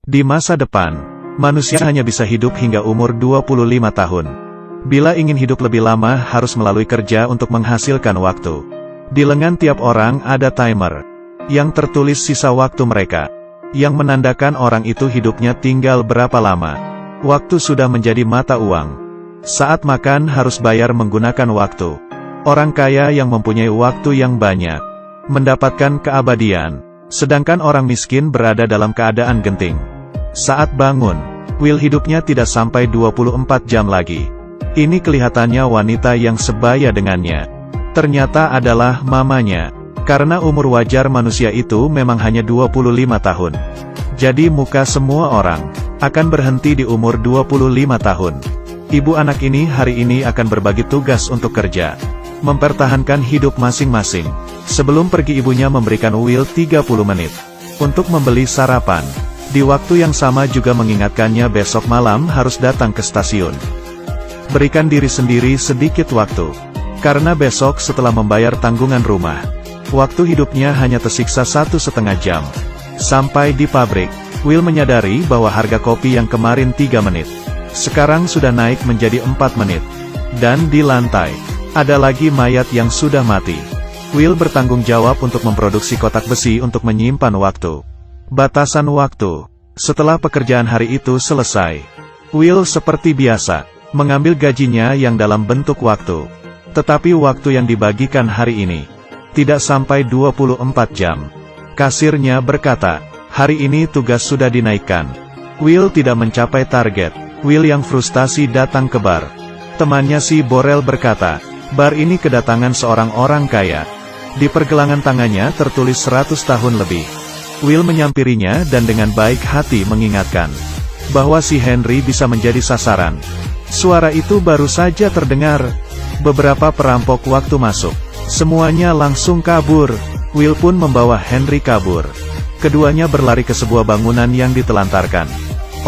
Di masa depan, manusia hanya bisa hidup hingga umur 25 tahun. Bila ingin hidup lebih lama harus melalui kerja untuk menghasilkan waktu. Di lengan tiap orang ada timer, yang tertulis sisa waktu mereka, yang menandakan orang itu hidupnya tinggal berapa lama. Waktu sudah menjadi mata uang. Saat makan harus bayar menggunakan waktu. Orang kaya yang mempunyai waktu yang banyak, mendapatkan keabadian, sedangkan orang miskin berada dalam keadaan genting. Saat bangun, Will hidupnya tidak sampai 24 jam lagi. Ini kelihatannya wanita yang sebaya dengannya. Ternyata adalah mamanya, karena umur wajar manusia itu memang hanya 25 tahun. Jadi muka semua orang akan berhenti di umur 25 tahun. Ibu anak ini hari ini akan berbagi tugas untuk kerja, mempertahankan hidup masing-masing. Sebelum pergi ibunya memberikan Will 30 menit untuk membeli sarapan. Di waktu yang sama juga mengingatkannya besok malam harus datang ke stasiun. Berikan diri sendiri sedikit waktu, karena besok setelah membayar tanggungan rumah, waktu hidupnya hanya tersiksa 1,5 jam. Sampai di pabrik, Will menyadari bahwa harga kopi yang kemarin 3 menit, sekarang sudah naik menjadi 4 menit. Dan di lantai, ada lagi mayat yang sudah mati. Will bertanggung jawab untuk memproduksi kotak besi untuk menyimpan waktu. Batasan waktu. Setelah pekerjaan hari itu selesai, Will seperti biasa, mengambil gajinya yang dalam bentuk waktu. Tetapi waktu yang dibagikan hari ini, tidak sampai 24 jam. Kasirnya berkata, hari ini tugas sudah dinaikkan. Will tidak mencapai target. Will yang frustasi datang ke bar. Temannya si Borel berkata, bar ini kedatangan seorang orang kaya. Di pergelangan tangannya tertulis 100 tahun lebih. Will menyampirinya dan dengan baik hati mengingatkan bahwa si Henry bisa menjadi sasaran. Suara itu baru saja terdengar. Beberapa perampok waktu masuk. Semuanya langsung kabur. Will pun membawa Henry kabur. Keduanya berlari ke sebuah bangunan yang ditelantarkan.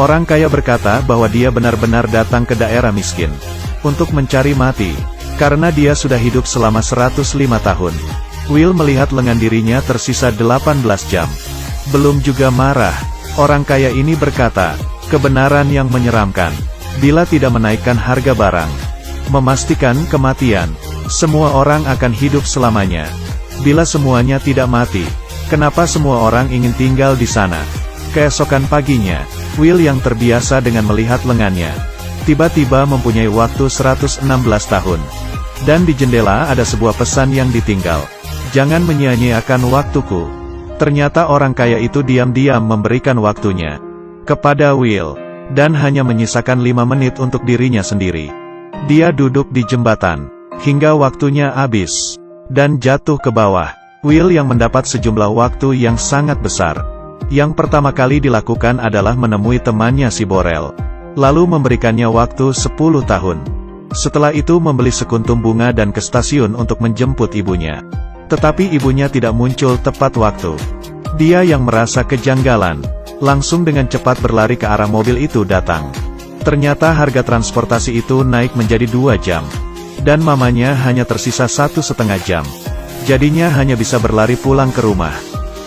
Orang kaya berkata bahwa dia benar-benar datang ke daerah miskin untuk mencari mati, karena dia sudah hidup selama 105 tahun. Will melihat lengan dirinya tersisa 18 jam. Belum juga marah, orang kaya ini berkata, kebenaran yang menyeramkan. Bila tidak menaikkan harga barang, memastikan kematian, semua orang akan hidup selamanya. Bila semuanya tidak mati, kenapa semua orang ingin tinggal di sana? Keesokan paginya, Will yang terbiasa dengan melihat lengannya, tiba-tiba mempunyai waktu 116 tahun. Dan di jendela ada sebuah pesan yang ditinggal. Jangan menyia-nyiakan waktuku. Ternyata orang kaya itu diam-diam memberikan waktunya kepada Will, dan hanya menyisakan 5 menit untuk dirinya sendiri. Dia duduk di jembatan, hingga waktunya habis, dan jatuh ke bawah. Will yang mendapat sejumlah waktu yang sangat besar. Yang pertama kali dilakukan adalah menemui temannya si Borel, lalu memberikannya waktu 10 tahun. Setelah itu membeli sekuntum bunga dan ke stasiun untuk menjemput ibunya. Tetapi ibunya tidak muncul tepat waktu. Dia yang merasa kejanggalan, langsung dengan cepat berlari ke arah mobil itu datang. Ternyata harga transportasi itu naik menjadi 2 jam. Dan mamanya hanya tersisa 1,5 jam. Jadinya hanya bisa berlari pulang ke rumah.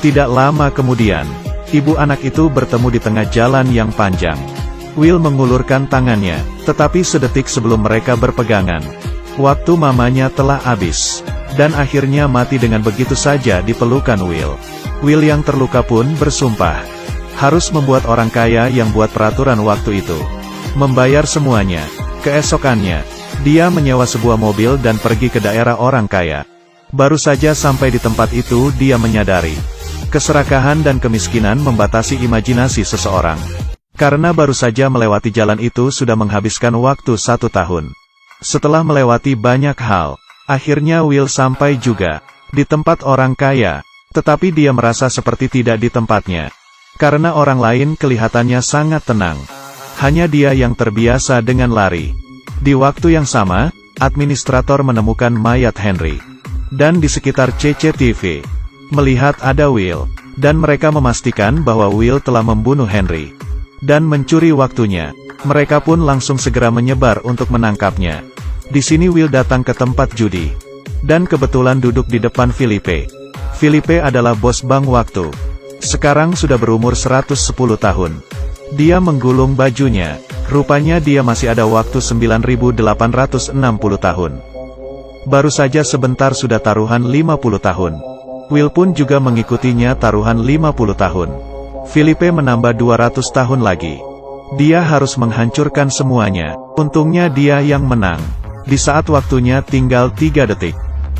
Tidak lama kemudian, ibu anak itu bertemu di tengah jalan yang panjang. Will mengulurkan tangannya, tetapi sedetik sebelum mereka berpegangan, waktu mamanya telah habis. Dan akhirnya mati dengan begitu saja di pelukan Will. Will yang terluka pun bersumpah harus membuat orang kaya yang buat peraturan waktu itu membayar semuanya. Keesokannya, dia menyewa sebuah mobil dan pergi ke daerah orang kaya. Baru saja sampai di tempat itu dia menyadari keserakahan dan kemiskinan membatasi imajinasi seseorang. Karena baru saja melewati jalan itu sudah menghabiskan waktu 1 tahun. Setelah melewati banyak hal, akhirnya Will sampai juga di tempat orang kaya, tetapi dia merasa seperti tidak di tempatnya. Karena orang lain kelihatannya sangat tenang. Hanya dia yang terbiasa dengan lari. Di waktu yang sama, administrator menemukan mayat Henry. Dan di sekitar CCTV, melihat ada Will, dan mereka memastikan bahwa Will telah membunuh Henry. Dan mencuri waktunya, mereka pun langsung segera menyebar untuk menangkapnya. Di sini Will datang ke tempat judi, dan kebetulan duduk di depan Philippe. Philippe adalah bos bank waktu. Sekarang sudah berumur 110 tahun. Dia menggulung bajunya. Rupanya dia masih ada waktu 9.860 tahun. Baru saja sebentar sudah taruhan 50 tahun. Will pun juga mengikutinya taruhan 50 tahun. Filipe menambah 200 tahun lagi. Dia harus menghancurkan semuanya. Untungnya dia yang menang. Di saat waktunya tinggal 3 detik.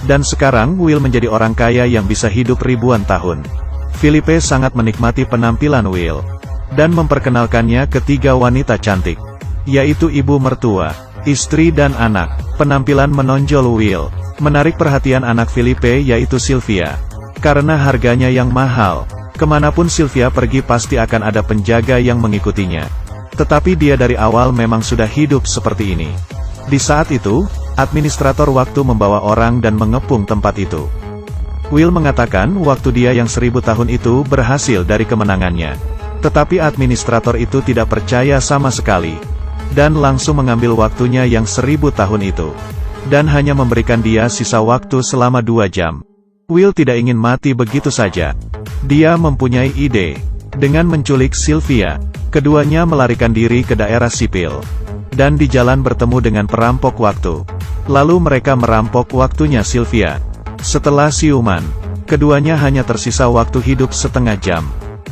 Dan sekarang Will menjadi orang kaya yang bisa hidup ribuan tahun. Filipe sangat menikmati penampilan Will. Dan memperkenalkannya ketiga wanita cantik. Yaitu ibu mertua, istri dan anak. Penampilan menonjol Will. Menarik perhatian anak Filipe yaitu Sylvia. Karena harganya yang mahal. Kemanapun Sylvia pergi pasti akan ada penjaga yang mengikutinya. Tetapi dia dari awal memang sudah hidup seperti ini. Di saat itu, administrator waktu membawa orang dan mengepung tempat itu. Will mengatakan waktu dia yang 1000 tahun itu berhasil dari kemenangannya. Tetapi administrator itu tidak percaya sama sekali. Dan langsung mengambil waktunya yang 1000 tahun itu. Dan hanya memberikan dia sisa waktu selama 2 jam. Will tidak ingin mati begitu saja. Dia mempunyai ide. Dengan menculik Sylvia, keduanya melarikan diri ke daerah sipil. Dan di jalan bertemu dengan perampok waktu. Lalu mereka merampok waktunya Sylvia. Setelah siuman, keduanya hanya tersisa waktu hidup setengah jam.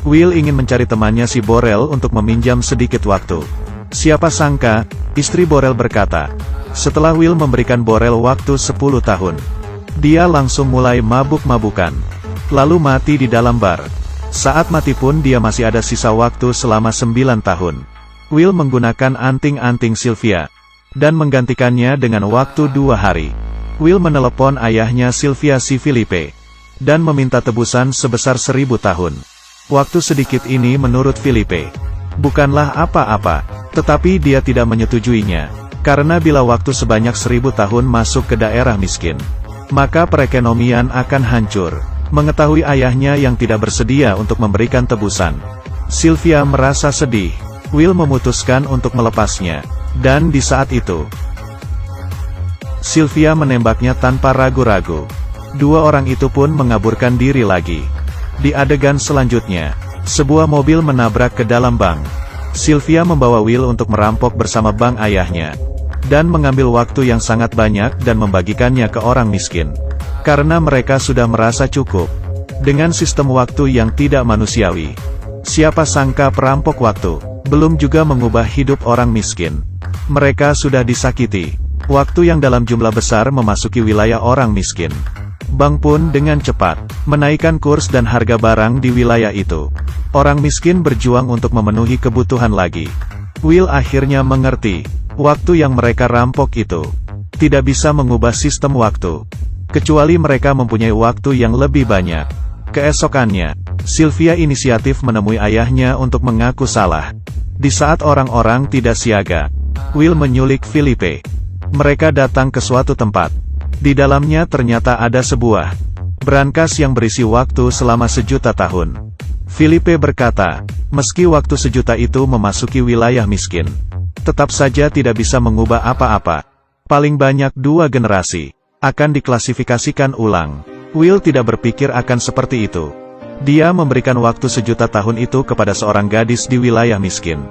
Will ingin mencari temannya si Borel untuk meminjam sedikit waktu. Siapa sangka, istri Borel berkata. Setelah Will memberikan Borel waktu 10 tahun. Dia langsung mulai mabuk-mabukan. Lalu mati di dalam bar. Saat mati pun dia masih ada sisa waktu selama 9 tahun. Will menggunakan anting-anting Sylvia. Dan menggantikannya dengan waktu 2 hari. Will menelepon ayahnya Sylvia si Filipe. Dan meminta tebusan sebesar 1000 tahun. Waktu sedikit ini menurut Filipe. Bukanlah apa-apa. Tetapi dia tidak menyetujuinya. Karena bila waktu sebanyak 1000 tahun masuk ke daerah miskin. Maka perekonomian akan hancur. Mengetahui ayahnya yang tidak bersedia untuk memberikan tebusan. Sylvia merasa sedih. Will memutuskan untuk melepasnya. Dan di saat itu, Sylvia menembaknya tanpa ragu-ragu. Dua orang itu pun mengaburkan diri lagi. Di adegan selanjutnya, sebuah mobil menabrak ke dalam bank. Sylvia membawa Will untuk merampok bersama bank ayahnya. Dan mengambil waktu yang sangat banyak dan membagikannya ke orang miskin. Karena mereka sudah merasa cukup. Dengan sistem waktu yang tidak manusiawi. Siapa sangka perampok waktu belum juga mengubah hidup orang miskin. Mereka sudah disakiti. Waktu yang dalam jumlah besar memasuki wilayah orang miskin. Bank pun dengan cepat menaikkan kurs dan harga barang di wilayah itu. Orang miskin berjuang untuk memenuhi kebutuhan lagi. Will akhirnya mengerti, waktu yang mereka rampok itu tidak bisa mengubah sistem waktu. Kecuali mereka mempunyai waktu yang lebih banyak. Keesokannya, Sylvia inisiatif menemui ayahnya untuk mengaku salah. Di saat orang-orang tidak siaga, Will menyulik Filipe. Mereka datang ke suatu tempat. Di dalamnya ternyata ada sebuah brankas yang berisi waktu selama 1.000.000 tahun. Filipe berkata, meski waktu 1.000.000 itu memasuki wilayah miskin, tetap saja tidak bisa mengubah apa-apa. Paling banyak 2 generasi akan diklasifikasikan ulang. Will tidak berpikir akan seperti itu. Dia memberikan waktu 1.000.000 tahun itu kepada seorang gadis di wilayah miskin.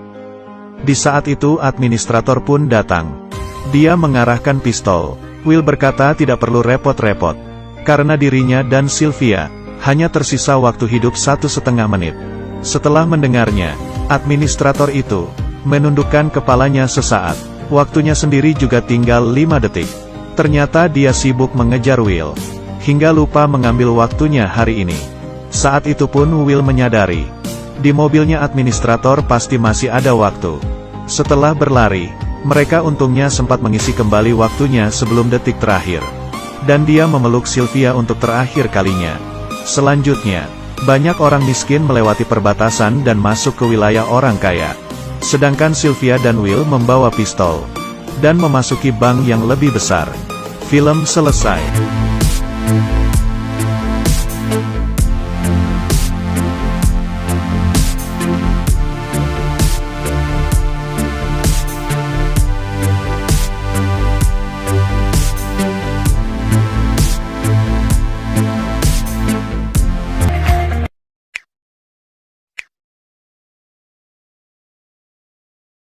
Di saat itu administrator pun datang. Dia mengarahkan pistol. Will berkata tidak perlu repot-repot. Karena dirinya dan Sylvia hanya tersisa waktu hidup 1,5 menit. Setelah mendengarnya, administrator itu menundukkan kepalanya sesaat. Waktunya sendiri juga tinggal 5 detik. Ternyata dia sibuk mengejar Will. Hingga lupa mengambil waktunya hari ini. Saat itu pun Will menyadari, di mobilnya administrator pasti masih ada waktu. Setelah berlari, mereka untungnya sempat mengisi kembali waktunya sebelum detik terakhir. Dan dia memeluk Sylvia untuk terakhir kalinya. Selanjutnya, banyak orang miskin melewati perbatasan dan masuk ke wilayah orang kaya. Sedangkan Sylvia dan Will membawa pistol. Dan memasuki bank yang lebih besar. Film selesai.